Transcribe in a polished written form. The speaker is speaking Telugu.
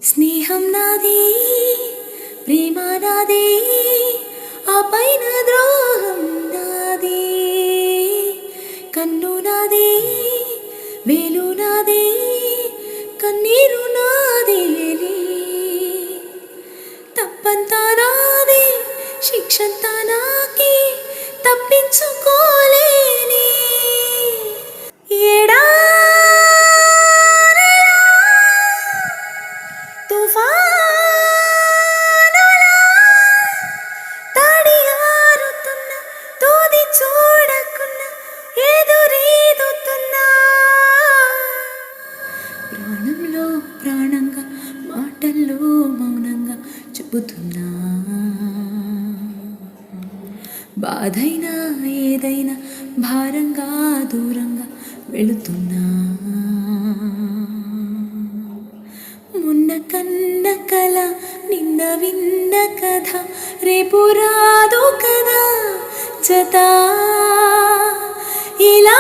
స్నేహం నాది ప్రేమ నాది ఆ పైన ద్రోహం నాది కన్ను నాది వేలు నాది కన్నీరు నాదేలి తప్పంతా నాది శిక్షంతా నాకి తప్పించుకోలేని ఏడా తుఫానులా తడియారుతున్న తోది చూడకున్న ఎదురీదుతున్నా ప్రాణంలో ప్రాణంగా మాటల్లో మౌనంగా చెబుతున్నా బాధైనా ఏదైనా భారంగా దూరంగా వెళుతున్నా మొన్న కన్న కల నిన్న విన్న కథ రేపు రాదు కదా జత ఇలా